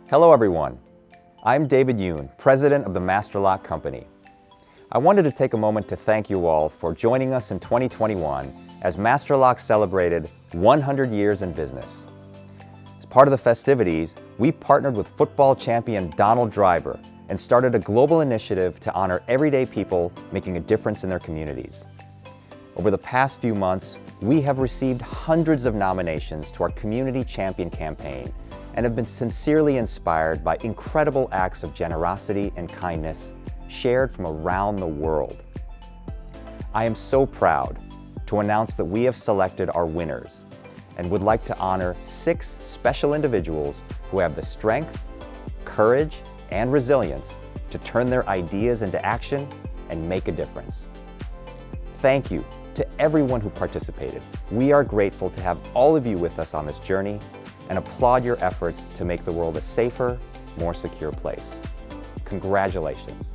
Hello everyone, I'm David Yoon, President of the Master Lock Company. I wanted to take a moment to thank you all for joining us in 2021 as Master Lock celebrated 100 years in business. As part of the festivities, we partnered with football champion Donald Driver and started a global initiative to honor everyday people making a difference in their communities. Over the past few months, we have received hundreds of nominations to our Community Champion campaign and have been sincerely inspired by incredible acts of generosity and kindness shared from around the world. I am so proud to announce that we have selected our winners and would like to honor 6 special individuals who have the strength, courage, and resilience to turn their ideas into action and make a difference. Thank you to everyone who participated. We are grateful to have all of you with us on this journey and applaud your efforts to make the world a safer, more secure place. Congratulations.